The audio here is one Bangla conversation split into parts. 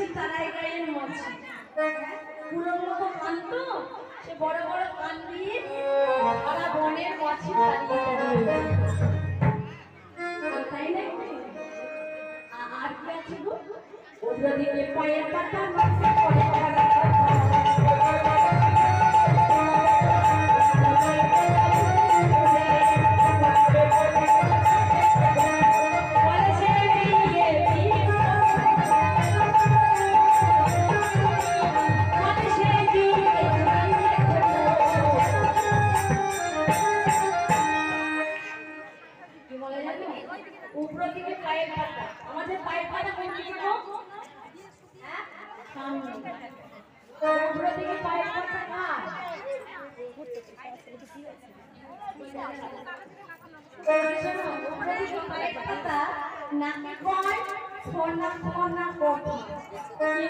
মাছি তারাই গায়ের মাছি পুরোর মতো কান তো সে বড় বড় কান দিয়ে সারা বনের মাছি তাড়িয়ে তাই না আর কি আছে গো ওদিকে পায়ের পাতা মাছে পড়ে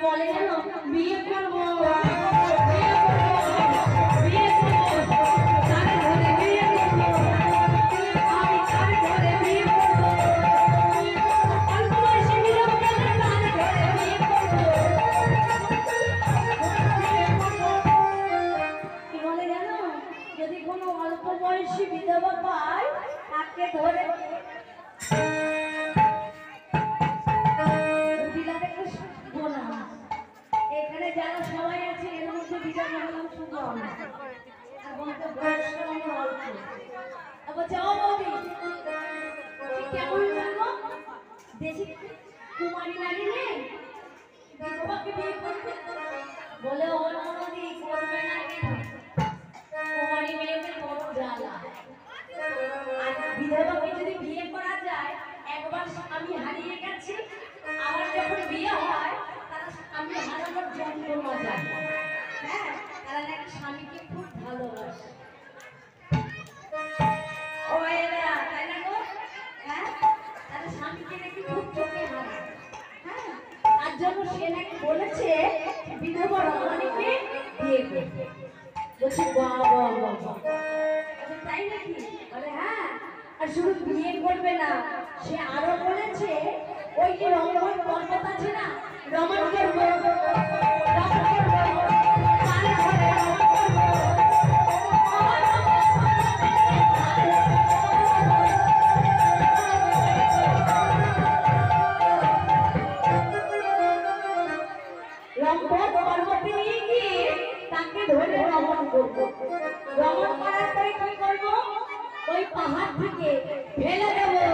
বলে জানো বিয়ে করবো যদি কোনো অল্প বয়সী বিধবা পায় তাকে ধরে এখানে যারা সবাই আছে এর মধ্যে বিধবা হলাম শুধু আমি এবং তো বয়স অল্প যাও বৌদি কেমন বলবো দেশি কুমারী নারী নেই বিধবাকে বিয়ে করবে বলে ও নদী করবে না কুমারী মেয়েদের বড় জ্বালা আর বিধবাকে যদি বিয়ে করা যায় একবার আমি হারিয়ে গেছি আবার যখন বিয়ে হয় তারা আমি হারানোর যন্ত্রণা জানি হ্যাঁ তারা নাকি স্বামীকে খুব ভালোবাসে ও এরা তাই না গো হ্যাঁ তারা স্বামীকে নাকি খুব চোখে হারায় হ্যাঁ তার জন্য সে নাকি বলেছে বিধবা রমণীকে বিয়ে করবে বলছি বাবা তাই নাকি বলে হ্যাঁ আর শুধু বিয়ে করবে না সে আরো বলেছে ওই যে রমণ পর্বত আছে না রমণ করবো পর্বতে নিয়ে গিয়ে তাকে ধরে রমণ করবো রমণ করার পরে কি করবো ওই পাহাড় থেকে ফেলে দেবো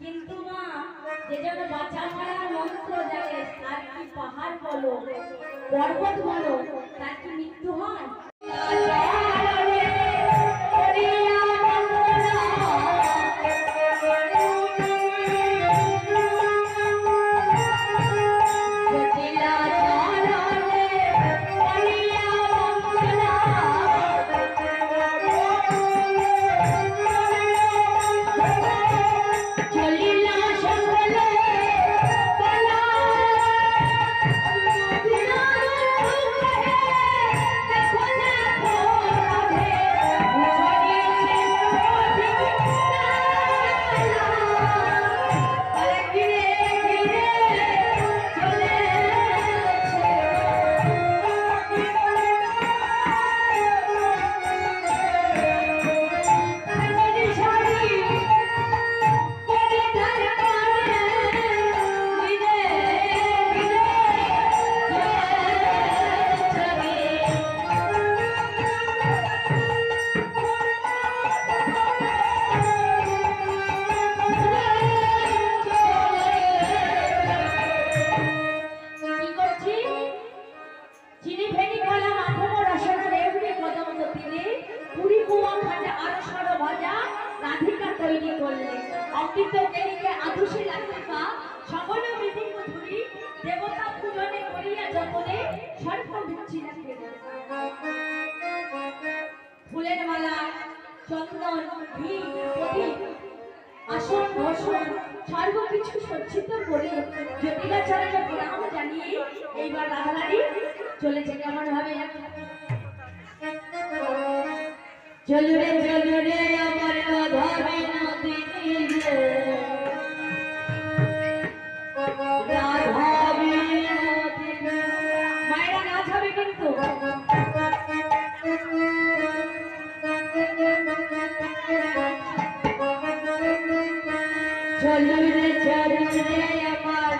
কিন্তু মা যে জন্য বাঁচা মারার মন্ত্র জানে আর কি পাহাড় বলো পর্বত বলো তার কি মৃত্যু হয় फुलेर माला চন্দন ঘি প্রদীপ আসন বসন সর্বকিছু সজ্জিত করে জটিলাচরণে প্রণাম জানিয়ে এইবার রাধারানী চলেছে কেমন ভাবে চলুরে চলুরে আমার রাধা বিনোদিনী রাধা বিনোদিনী মায়েরা নাচ হবে কিন্তু চলুরে চলুরে আমার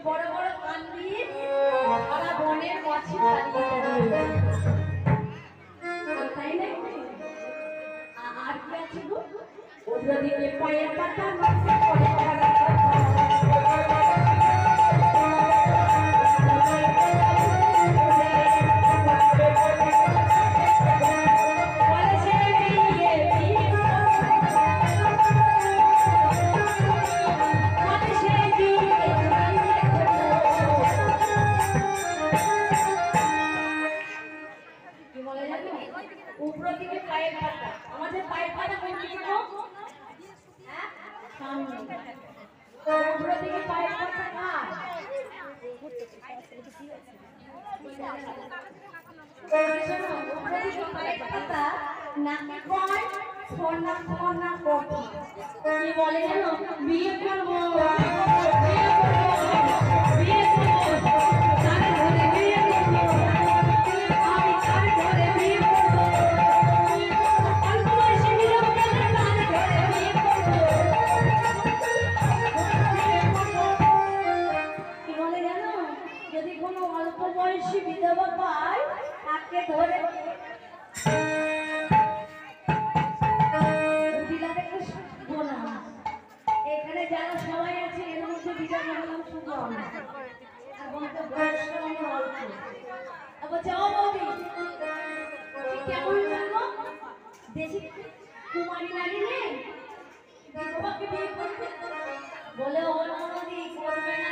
বড় বড় কান দিয়ে সারা বনের মাছি তাই না আর কি আছে গো ওদিকে পায়ের পাতা উপর দিকে পায়ের পাতা আমাদের পায়ের পাতা কোন দিকে গো হ্যাঁ সামনে উপর দিকে পায়ের পাতা কার উপর দিকে পায়ের পাতা নাকি কয় সোনা সোনা কত কি বলে জানো বিয়ে করব বিয়ে করব বিয়ে করব তারে ধরে বিয়ে করব আমি তারে ধরে বিয়ে করব অল্প বয়সে বিয়ে করলে তারে ধরে বিয়ে করব কি বলে জানো যদি কোনো অল্প বয়সী বিধবা পায় তাকে ধরে এখানে যারা সবাই আছে এর মধ্যে বিদায় নিলাম শুধু আমরা আর বলতে বয়স্ক আমার অল্প আবার যাও বৌদি কেমন বলবো দেশি কুমারী নারী নেই বিধবাকে বিয়ে করবে বলে ও নদী করবে না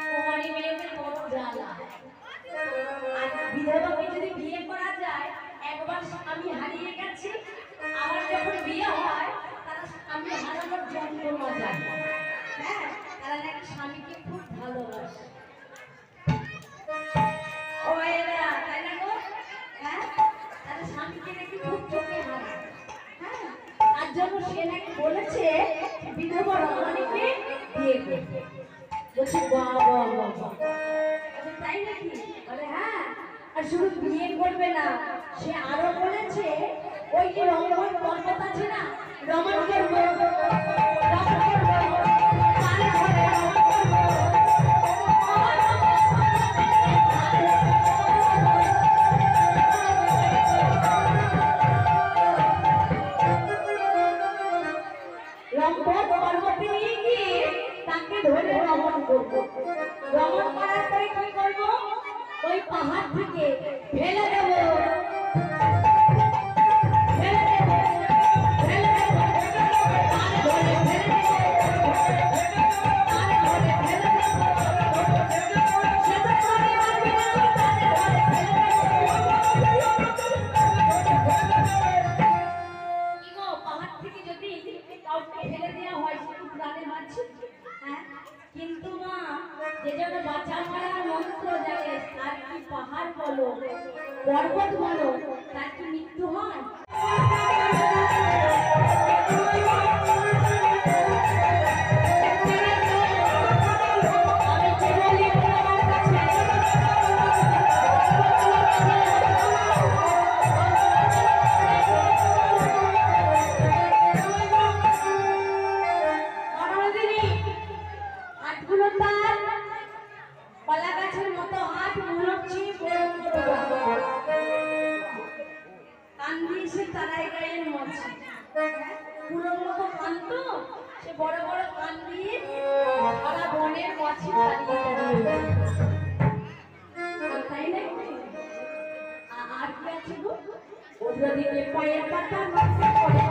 কুমারী মেয়েদের বড় জ্বালা আর বিধবাকে যদি বিয়ে করা যায় একবার আমি হারিয়ে গেছি আমার যখন বিয়ে হয় আমি হারানোর যন্ত্রণা জানি হ্যাঁ তারা নাকি স্বামীকে খুব ভালোবাসে ও এরা তাই না গো হ্যাঁ তারা স্বামীকে নাকি খুব চোখে হারায় হ্যাঁ তার জন্য সে নাকি বলেছে বিধবা রমণীকে বিয়ে করবে বলছি বাবা বাবা তাই নাকি বলে হ্যাঁ আর শুধু বিয়ে করবে না সে আরো বলেছে ওই যে রমণ পর্বত আছে না রমণ করবো রমণ করবো কানে ধরে রমণ করবো রম্পক পর্বতে নিয়ে গিয়ে তাকে ধরে রমণ করবো রমণ করার পরে কি করবো ওই পাহাড় থেকে ফেলে দেবো পাহাড় থেকে যদি কাউকে ফেলে দেওয়া হয় সেটা প্রাণে বাঁচছে হ্যাঁ যে যেন বাঁচা মারার মন্ত্র জানে তার কি পাহাড় বলো পর্বত বলো তার কি মৃত্যু হয়? বড় বড় কান দিয়ে সারা বনের মাছি তাই নাকি? আর কি আছে গো? ওদের দিকে পায়ের পাতা নষ্ট করে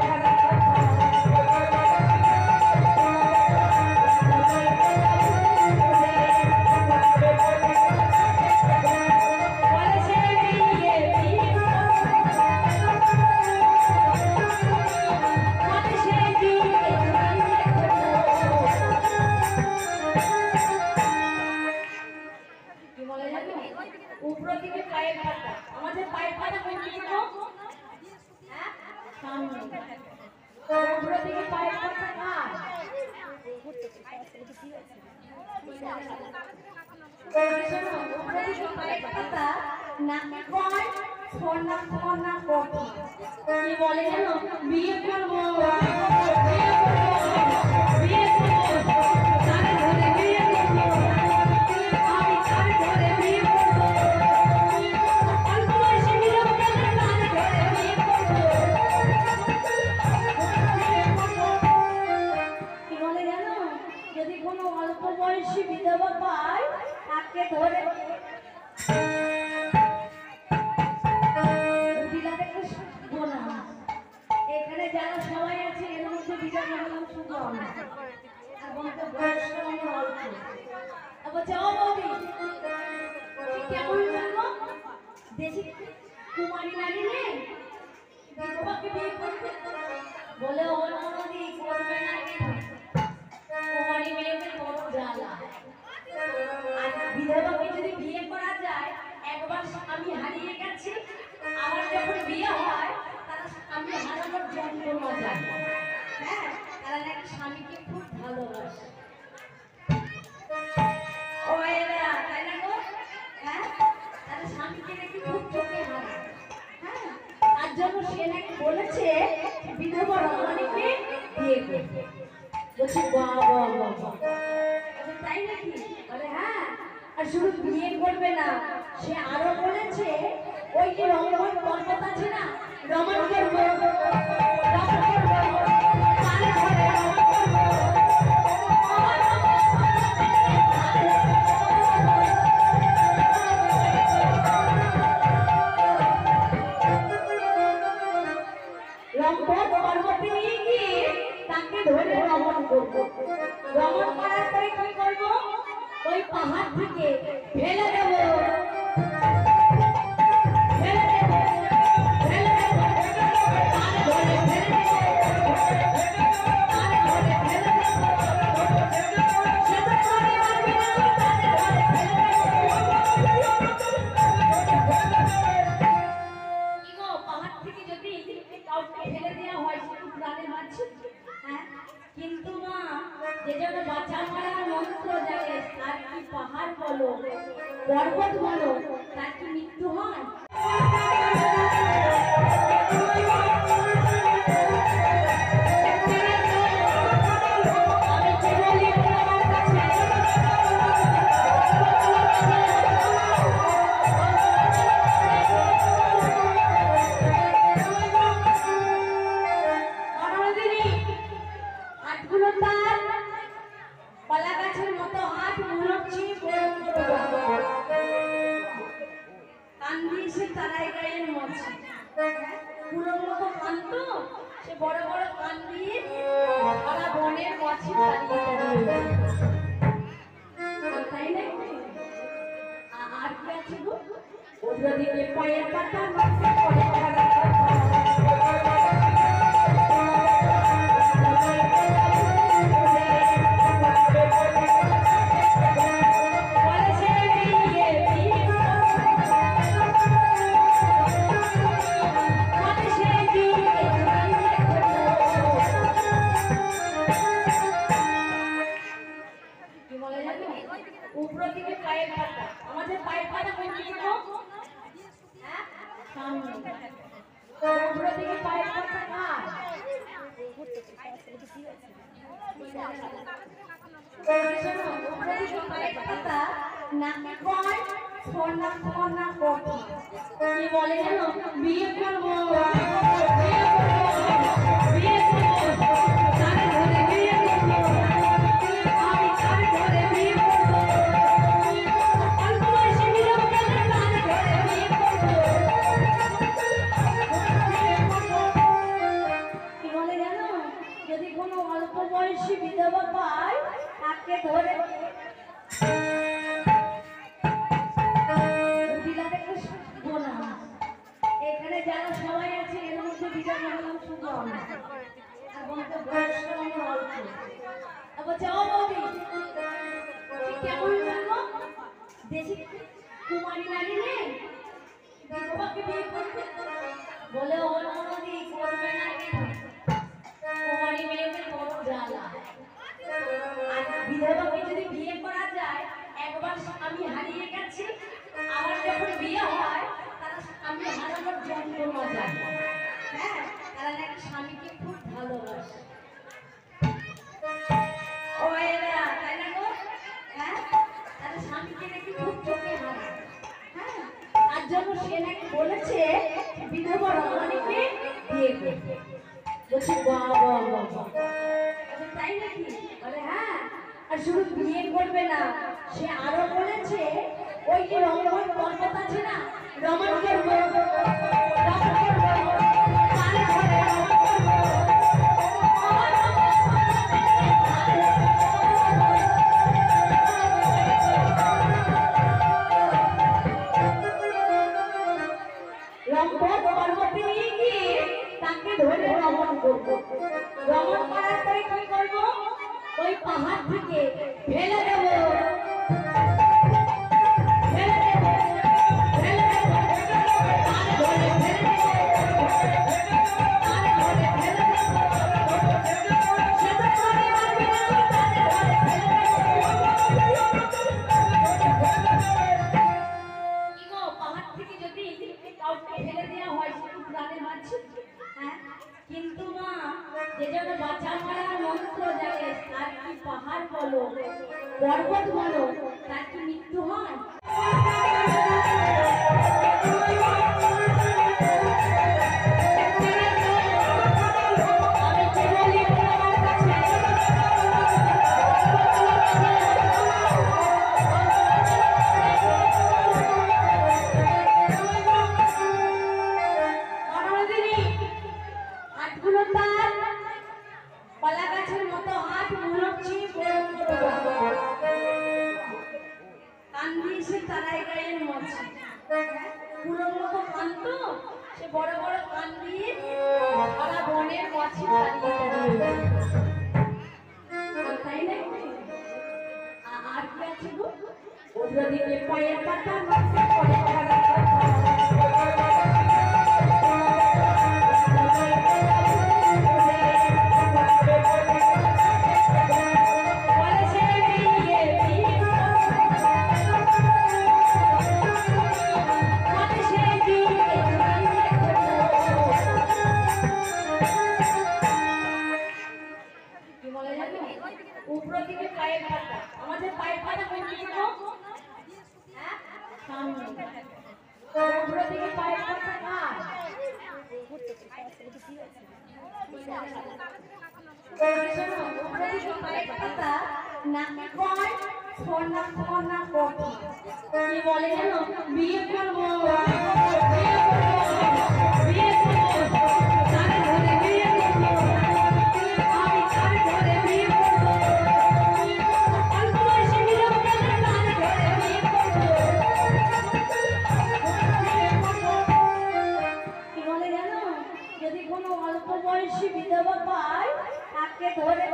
বলে জানো বিয়ে করবো যদি কোনো অল্প বয়সী বিধবা পায় তাকে ধরে এখানে যারা সবাই আছে এর মধ্যে বিদায় হলাম শুধু আমি আর বলতে বয়স আমার অল্প। বলছে ও বৌদি কেমন বলবো দেশি কুমারী নারী নেই বিধবাকে বিয়ে করবে? বলে ও নদী করবে না কুমারী মেয়েদের বড় জ্বালা। আর বিধবাকে যদি বিয়ে করা যায় একবার আমি হারিয়ে গেছি আবার যখন বিয়ে হয় আমি হারানোর যন্ত্রণা জানি। হ্যাঁ তারা নাকি স্বামীকে খুব ভালোবাসে ও এরা তাই না গো? হ্যাঁ তারা স্বামীকে নাকি খুব চোখে হারায়। হ্যাঁ তার জন্য সে নাকি বলেছে বিধবা রমণীকে বিয়ে করবে। বলছে বাবা তাই নাকি? বলে হ্যাঁ আর শুধু বিয়ে করবে না সে আরো বলেছে ওই যে রমণ পর্বত আছে না রমণ করবো পর্বতে নিয়ে গিয়ে তাকে ধরে রমণ করবো। রমণ করার পরে কি করবো? ওই পাহাড় থেকে ফেলে দেবো কিন্তু মা যে যেন বাঁচা মারার মন্ত্র জানে তার কি পাহাড় বলো পর্বত বলো তার কি মৃত্যু হয়? বড় বড় কান দিয়ে সারা বনের মাছি তাই নাকি? আর কি আছে গো? ওদের দিকে পায়ের পাতা নষ্ট করে কি বলে জানো? উপর দিকে পায়ের পাতা। আমাদের পায়ের পাতা কোন দিকে গো? হ্যাঁ, সামনে। উপর দিকে পায়ের পাতা কার? উপর দিকে পায়ের পাতা নাকি কয় ফোনা ফোনা কথা। কি বলে জানো? বিয়ে করবো, বিয়ে করবো, বিয়ে করবো, তার ঘরে বিয়ে করবো, আমি তার ঘরে বিয়ে করবো, অল্প বয়সে বিয়ে করবো, তার ঘরে বিয়ে করবো। কি বলে জানো? যদি কোনো অল্প বয়সী বিধবা পায় তাকে ধরে এখানে যারা সবাই আছে এর মধ্যে বিধবা হলাম শুধু আমি, এবং তো বয়স আমার অল্প। বলছে ও বৌদি কেমন বলবো, দেশি কুমারী নারী নেই, বিধবাকে বিয়ে করবে? বলে ও বৌদি করবে না, কুমারী মেয়েদের বড় জ্বালা। আর বিধবাকে যদি বিয়ে করা যায়, একবার আমি হারিয়ে গেছি, আবার যখন বিয়ে হয় তারা আমি হারানোর যন্ত্রণা জানে। হ্যাঁ, তারা নাকি স্বামীকে খুব ভালোবাসে। ও এরা তাই না গো? হ্যাঁ, তারা স্বামীকে নাকি খুব চোখে হারায়। হ্যাঁ, তার জন্য সে নাকি বলেছে বিধবা রমণীকে বিয়ে করবে। বলছি বাবা বাবা, তাই নাকি? বলে হ্যাঁ, আর শুধু বিয়ে করবে না, সে আরো বলেছে ওই যে রমণ পর্বত আছে না, রমণ করবো, রমণ করবো, তার ঘরে রমণ করবো, রমণ পর্বতে নিয়ে গিয়ে তাকে ধরে রমণ করবো। রমণ করার পরে কি করবো? ওই পাহাড় থেকে ফেলে দেবো, ফেলে দেবো, ফেলে দেবো, তার ঘরে ফেলে দেবো, তার ঘরে ফেলে দেবো, সে তো করে মারবে না, তার ঘরে ফেলে দেবো। কি গো, পাহাড় থেকে যদি কাউকে ফেলে দেওয়া হয় সে কি প্রাণে বাঁচে? হ্যাঁ, কিন্তু মা যে জন্য বাঁচা মারার মন্ত্র জানে, তার কি পাহাড় বলো পর্বত বলো, তার কি মৃত্যু হয়? আমি কি বলি তোমার কাছে? হাতগুলো তার কলা গাছের মতো, হাত মুড়ছি, কান দিয়ে সে তারাই গায়ের মাছি, পুরোর মতো কান তো, সে বড় বড় কান দিয়ে সারা বনের মাছি তাড়িয়ে তাই না? আর কি আছে গো? ওদিকে পায়ের পাতা উপর দিকে পায়ের পাতা। আমাদের পায়ের পাতা কোন দিকে গো? হ্যাঁ, সামনে। উপর দিকে পায়ের পাতা কার? উপর দিকে পায়ের পাতা নাকি কয় ফোনা ফোনা কথা। কি বলে জানো? বিয়ে করবো, বিয়ে করবো, বিয়ে করবো, তার ঘরে বিয়ে করবো, আমি তার ঘরে বিয়ে করবো, অল্প বয়সে বিয়ে করবো, তার ঘরে বিয়ে করবো। কি বলে জানো? যদি কোনো অল্প বয়সী বিধবা পায় তাকে ধরে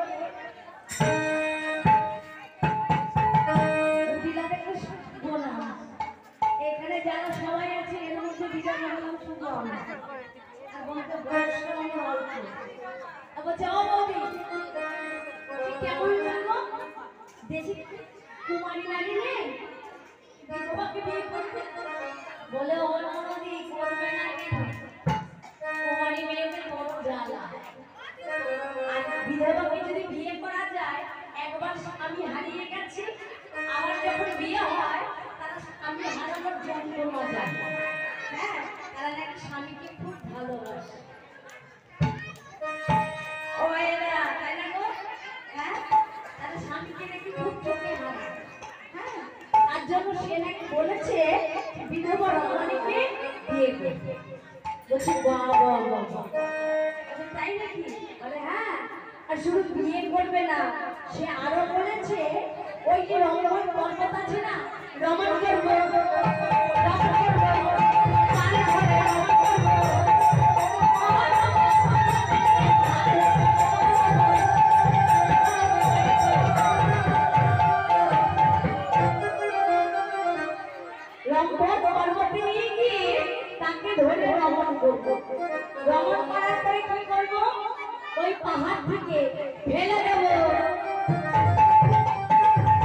এখানে যারা সবাই আছে এর মধ্যে বিধবা হলাম শুধু আমি, এবং তো কুমারী নারী নেই, বিধবাকে বিয়ে করবে? বলে ও ননদি করবে না কেন? কুমারী মেয়েদের বড় জ্বালা। আর বিধবাকে যদি বিয়ে করা যায়, একবার আমি হারিয়ে গেছি, আবার যখন বিয়ে হয় তারা আমি হারানোর যন্ত্রণা জানে। হ্যাঁ, তারা নাকি স্বামীকে খুব ভালোবাসে। ও এরা তাই না গো? হ্যাঁ, তারা স্বামীকে নাকি খুব চোখে হারায়। হ্যাঁ, তার জন্য সে নাকি বলেছে বিধবা রমণীকে বিয়ে করবে। বলছি বাহ বাহ বাহ বাহ, তাই নাকি? বলে হ্যাঁ, আর শুধু বিয়ে করবে না, সে আরো বলেছে ওই যে রমণ পর্বত আছে না, রমণ পর্বত, রমণ পর্বত, তার ঘরে রমণ পর্বত, রমণ পর্বতে নিয়ে গিয়ে তাকে ধরে রমণ করবো। রমণ করার পরে কি করবো? ওই পাহাড় থেকে ফেলে দেবো,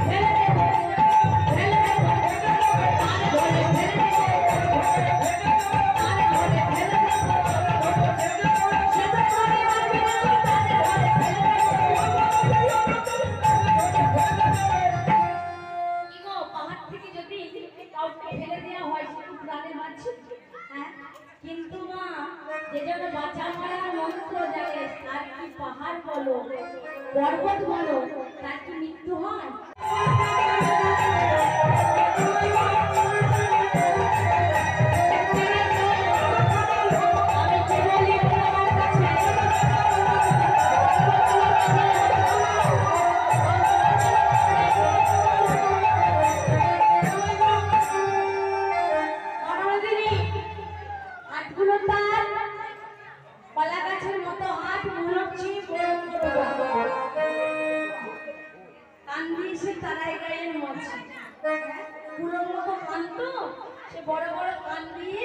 ফেলে দেবো, ফেলে দেবো, তার ঘরে ফেলে দেবো, তার ঘরে ফেলে দেবো, সে তো করে রাখবে না, তার ঘরে ফেলে দেবো। কি গো, পাহাড় থেকে যদি কাউকে ফেলে দেওয়া হয় সে তো প্রাণে বাঁচে। হ্যাঁ, কিন্তু মা যে জন্য বাঁচা মারার মন্ত্র জানে, তার কি পাহাড় বলো পর্বত বলো, তার কি মৃত্যু হয়? আমি কি বলি তোমার কাছে? হাতগুলো তার কলা গাছের মতো, হাত মুড়ছি কান দিয়ে সে তারাই গায়ের মাছি, পুরোর মতো কান তো, সে বড় বড় কান দিয়ে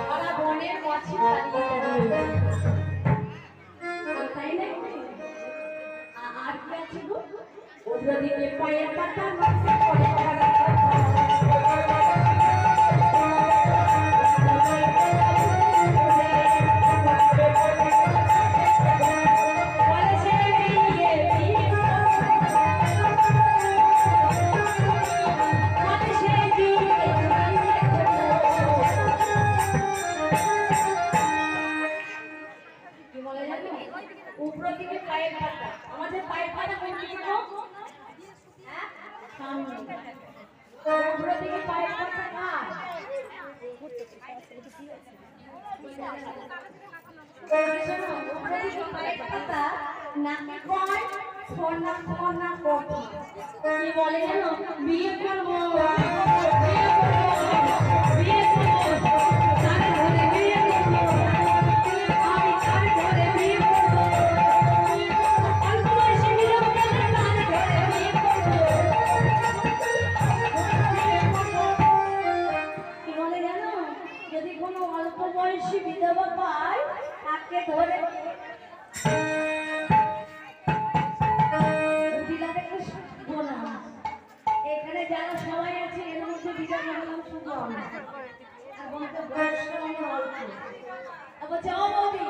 সারা বনের মাছি তাড়িয়ে তাড়িয়ে। তাই না? আর কি আছে গো? ওদের দিকে পায়ের পাতা মাছে পড়ে পড়ে উপর দিকে পায়ের পাতা, আমাদের পায়ের পাতা কোন দিকে গো? হ্যাঁ, সামনে। উপর দিকে পায়ের পাতা কার? উপর দিকে পায়ের পাতা নাকি কয় সোনা সোনা কথা। কি বলে জানো? বিয়ে করবো, বিয়ে করবো, বিয়ে করবো, তার ঘরে বিয়ে করবো, আমি তার ঘরে বিয়ে করবো, অল্প বয়সে বিয়ে করবো, তার ঘরে বিয়ে করবো। কি বলে জানো? যদি কোনো অল্প বয়সী বিধবা পায়, তাকে ধরে এখানে যারা সবাই আছে এর মধ্যে বিদায় নিলাম শুধু আমি, এবং তো বয়স্ক আমার অল্প। বলছে ও বৌদি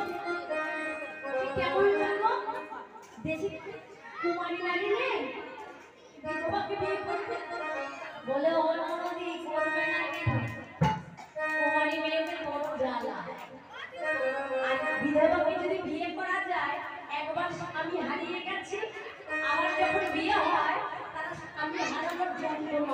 কেমন বলবো, দেশি কুমারী নারী নেই, বিধবাকে বিয়ে করবে? বলে ও ননদি করবে না কেন? কুমারী মেয়েদের বড় জ্বালা। আর বিধবাকে যদি বিয়ে করা যায়, একবার আমি হারিয়ে গেছি, আবার যখন বিয়ে হয় তারা আমি হারানোর যন্ত্রণা